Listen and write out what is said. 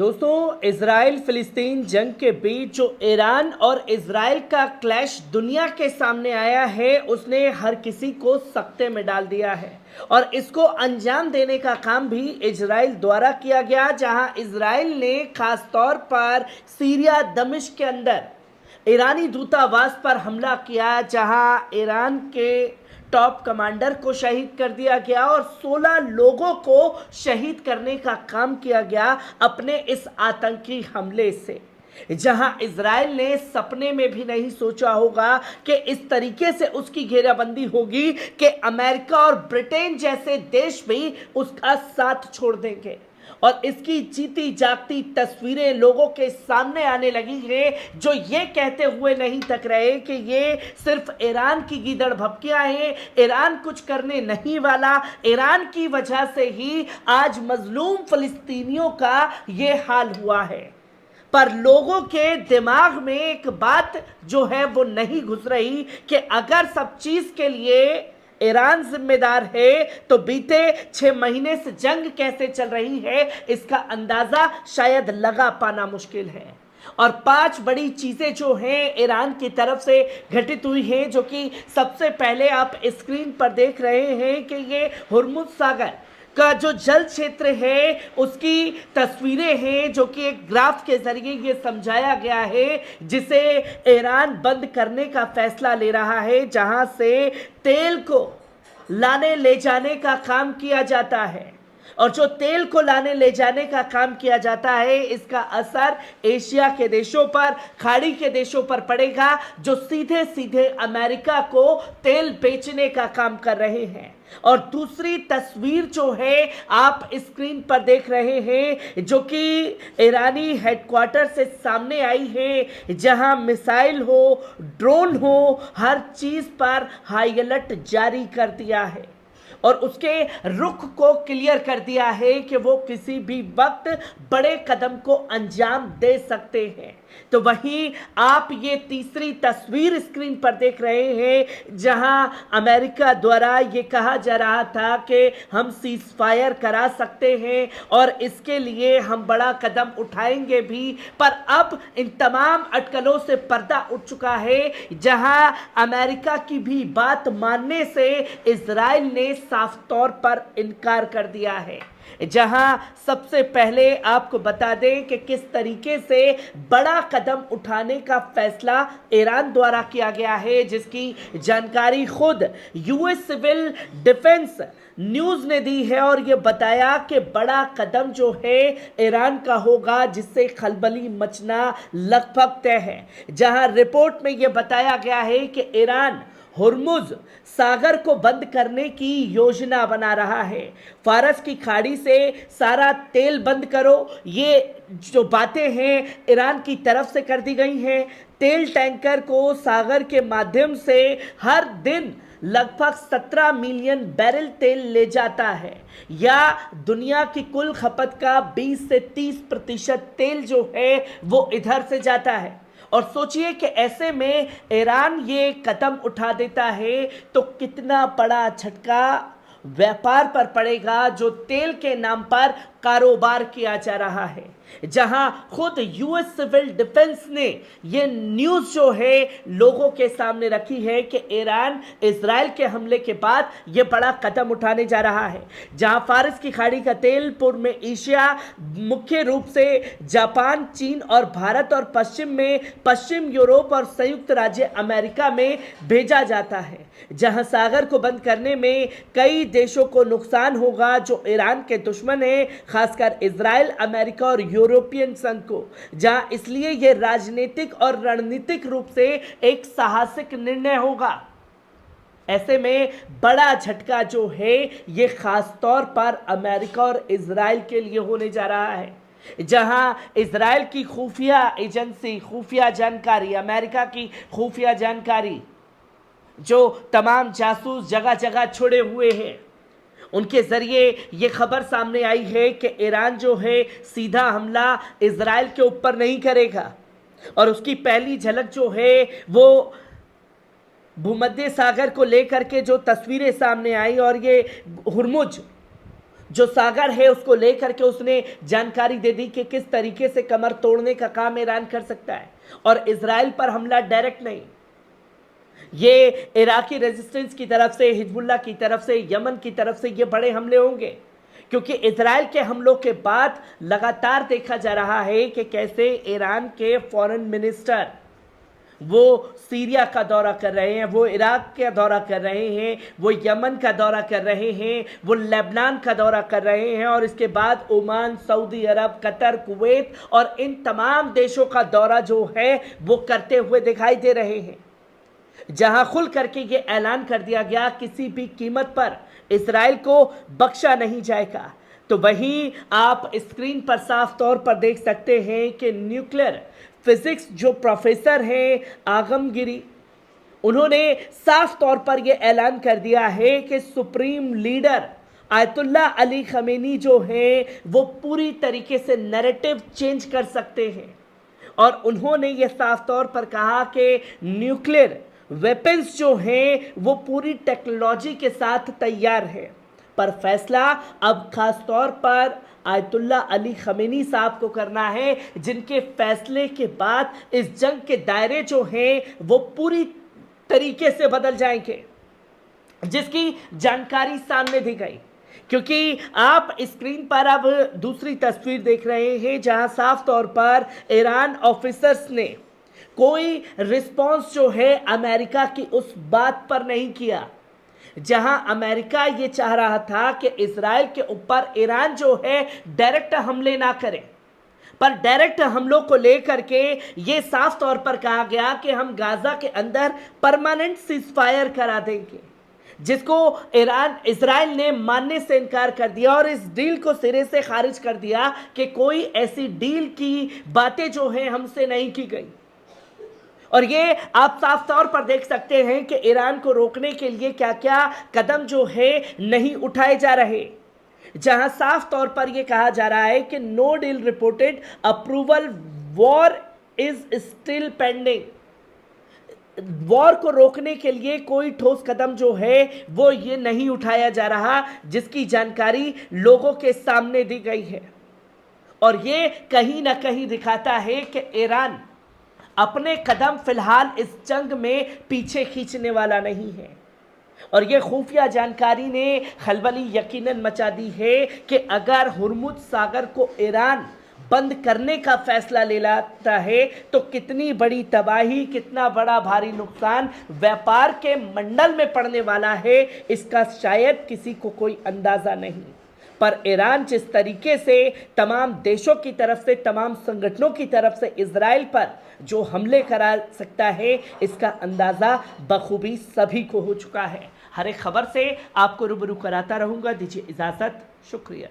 दोस्तों, इजराइल फिलिस्तीन जंग के बीच जो ईरान और इजराइल का क्लैश दुनिया के सामने आया है, उसने हर किसी को सकते में डाल दिया है। और इसको अंजाम देने का काम भी इजराइल द्वारा किया गया, जहां इजराइल ने खास तौर पर सीरिया दमिश्क के अंदर ईरानी दूतावास पर हमला किया, जहां ईरान के टॉप कमांडर को शहीद कर दिया गया और 16 लोगों को शहीद करने का काम किया गया अपने इस आतंकी हमले से। जहां इजराइल ने सपने में भी नहीं सोचा होगा कि इस तरीके से उसकी घेराबंदी होगी कि अमेरिका और ब्रिटेन जैसे देश भी उसका साथ छोड़ देंगे। और इसकी जीती जागती तस्वीरें लोगों के सामने आने लगी हैं, जो ये कहते हुए नहीं थक रहे कि ये सिर्फ ईरान की गीदड़ भपकियां हैं, ईरान कुछ करने नहीं वाला, ईरान की वजह से ही आज मजलूम फिलिस्तीनियों का ये हाल हुआ है। पर लोगों के दिमाग में एक बात जो है वो नहीं घुस रही कि अगर सब चीज के लिए ईरान जिम्मेदार है तो बीते 6 महीने से जंग कैसे चल रही है, इसका अंदाजा शायद लगा पाना मुश्किल है। और 5 बड़ी चीजें जो हैं ईरान की तरफ से घटित हुई हैं, जो कि सबसे पहले आप स्क्रीन पर देख रहे हैं कि ये हुर्मुज सागर का जो जल क्षेत्र है उसकी तस्वीरें हैं, जो कि एक ग्राफ के जरिए ये समझाया गया है, जिसे ईरान बंद करने का फैसला ले रहा है, जहां से तेल को लाने ले जाने का काम किया जाता है। और जो तेल को लाने ले जाने का काम किया जाता है, इसका असर एशिया के देशों पर, खाड़ी के देशों पर पड़ेगा, जो सीधे सीधे अमेरिका को तेल बेचने का काम कर रहे हैं। और दूसरी तस्वीर जो है आप स्क्रीन पर देख रहे हैं, जो कि ईरानी हेडक्वार्टर से सामने आई है, जहां मिसाइल हो, ड्रोन हो, हर चीज पर हाई अलर्ट जारी कर दिया है और उसके रुख को क्लियर कर दिया है कि वो किसी भी वक्त बड़े कदम को अंजाम दे सकते हैं। तो वहीं आप ये तीसरी तस्वीर स्क्रीन पर देख रहे हैं, जहां अमेरिका द्वारा ये कहा जा रहा था कि हम सीज फायर करा सकते हैं और इसके लिए हम बड़ा कदम उठाएंगे भी। पर अब इन तमाम अटकलों से पर्दा उठ चुका है, जहां अमेरिका की भी बात मानने से इजराइल ने साफ तौर पर इनकार कर दिया है। जहां सबसे पहले आपको बता दें कि किस तरीके से बड़ा कदम उठाने का फैसला ईरान द्वारा किया गया है, जिसकी जानकारी खुद यूएस सिविल डिफेंस न्यूज ने दी है और यह बताया कि बड़ा कदम जो है ईरान का होगा, जिससे खलबली मचना लगभग तय है। जहां रिपोर्ट में यह बताया गया है कि ईरान हुर्मुज सागर को बंद करने की योजना बना रहा है। फारस की खाड़ी से सारा तेल बंद करो, ये जो बातें हैं ईरान की तरफ से कर दी गई हैं। तेल टैंकर को सागर के माध्यम से हर दिन लगभग 17 मिलियन बैरल तेल ले जाता है, या दुनिया की कुल खपत का 20 से 30% तेल जो है वो इधर से जाता है। और सोचिए कि ऐसे में ईरान ये कदम उठा देता है तो कितना बड़ा झटका व्यापार पर पड़ेगा, जो तेल के नाम पर कारोबार किया जा रहा है। जहां खुद यूएस सिविल डिफेंस ने यह न्यूज जो है लोगों के सामने रखी है कि ईरान इजराइल के हमले के बाद यह बड़ा कदम उठाने जा रहा है। जहां फारस की खाड़ी का तेल पूर्व में एशिया, मुख्य रूप से जापान, चीन और भारत, और पश्चिम में पश्चिम यूरोप और संयुक्त राज्य अमेरिका में भेजा जाता है। जहां सागर को बंद करने में कई देशों को नुकसान होगा जो ईरान के दुश्मन है, खासकर इजराइल, अमेरिका और यूरोपियन संघ को। जहां इसलिए यह राजनीतिक और रणनीतिक रूप से एक साहसिक निर्णय होगा। ऐसे में बड़ा झटका जो है ये खास तौर पर अमेरिका और इजराइल के लिए होने जा रहा है। जहां इजराइल की खुफिया एजेंसी, खुफिया जानकारी, अमेरिका की खुफिया जानकारी, जो तमाम जासूस जगह जगह छुड़े हुए हैं, उनके जरिए ये खबर सामने आई है कि ईरान जो है सीधा हमला इजराइल के ऊपर नहीं करेगा। और उसकी पहली झलक जो है वो भूमध्य सागर को लेकर के जो तस्वीरें सामने आई, और ये हुर्मुज जो सागर है उसको लेकर के उसने जानकारी दे दी कि किस तरीके से कमर तोड़ने का काम ईरान कर सकता है, और इजराइल पर हमला डायरेक्ट नहीं, ये इराकी रेजिस्टेंस की तरफ से, हिजबुल्लाह की तरफ से, यमन की तरफ से ये बड़े हमले होंगे, क्योंकि इजराइल के हमलों के बाद लगातार देखा जा रहा है कि कैसे ईरान के फॉरेन मिनिस्टर वो सीरिया का दौरा कर रहे हैं, वो इराक का दौरा कर रहे हैं, वो यमन का दौरा कर रहे हैं, वो लेबनान का दौरा कर रहे हैं, और इसके बाद ओमान, सऊदी अरब, कतर, कुवैत और इन तमाम देशों का दौरा जो है वो करते हुए दिखाई दे रहे हैं, जहां खुल करके ये ऐलान कर दिया गया किसी भी कीमत पर इजराइल को बख्शा नहीं जाएगा। तो वहीं आप स्क्रीन पर साफ तौर पर देख सकते हैं कि न्यूक्लियर फिजिक्स जो प्रोफेसर हैं आगमगिरी, उन्होंने साफ तौर पर यह ऐलान कर दिया है कि supreme leader Ayatollah Ali Khamenei जो हैं वो पूरी तरीके से नैरेटिव चेंज कर सकते हैं, और उन्होंने ये साफ तौर पर कहा कि न्यूक्लियर वेपन्स जो हैं वो पूरी टेक्नोलॉजी के साथ तैयार है, पर फैसला अब खास तौर पर आयतुल्लाह अली खमेनी साहब को करना है, जिनके फैसले के बाद इस जंग के दायरे जो हैं वो पूरी तरीके से बदल जाएंगे, जिसकी जानकारी सामने दी गई। क्योंकि आप स्क्रीन पर अब दूसरी तस्वीर देख रहे हैं जहां साफ तौर पर ईरान ऑफिसर्स ने कोई रिस्पॉन्स जो है अमेरिका की उस बात पर नहीं किया, जहां अमेरिका ये चाह रहा था कि इजराइल के ऊपर ईरान जो है डायरेक्ट हमले ना करे, पर डायरेक्ट हमलों को लेकर के ये साफ तौर पर कहा गया कि हम गाजा के अंदर परमानेंट सीजफायर करा देंगे, जिसको इजराइल ने मानने से इनकार कर दिया और इस डील को सिरे से खारिज कर दिया कि कोई ऐसी डील की बातें जो हैं हमसे नहीं की गई। और ये आप साफ तौर पर देख सकते हैं कि ईरान को रोकने के लिए क्या क्या कदम जो है नहीं उठाए जा रहे, जहां साफ तौर पर यह कहा जा रहा है कि no deal reported, approval, war is still pending. War को रोकने के लिए कोई ठोस कदम जो है वो ये नहीं उठाया जा रहा, जिसकी जानकारी लोगों के सामने दी गई है, और ये कहीं ना कहीं दिखाता है कि ईरान अपने कदम फिलहाल इस जंग में पीछे खींचने वाला नहीं है। और यह खुफिया जानकारी ने खलबली यकीनन मचा दी है कि अगर हुर्मुज सागर को ईरान बंद करने का फैसला ले लेता है तो कितनी बड़ी तबाही, कितना बड़ा भारी नुकसान व्यापार के मंडल में पड़ने वाला है, इसका शायद किसी को कोई अंदाजा नहीं। पर ईरान जिस तरीके से तमाम देशों की तरफ से, तमाम संगठनों की तरफ से इजराइल पर जो हमले करा सकता है, इसका अंदाज़ा बखूबी सभी को हो चुका है। हर एक खबर से आपको रूबरू कराता रहूँगा। दीजिए इजाज़त, शुक्रिया।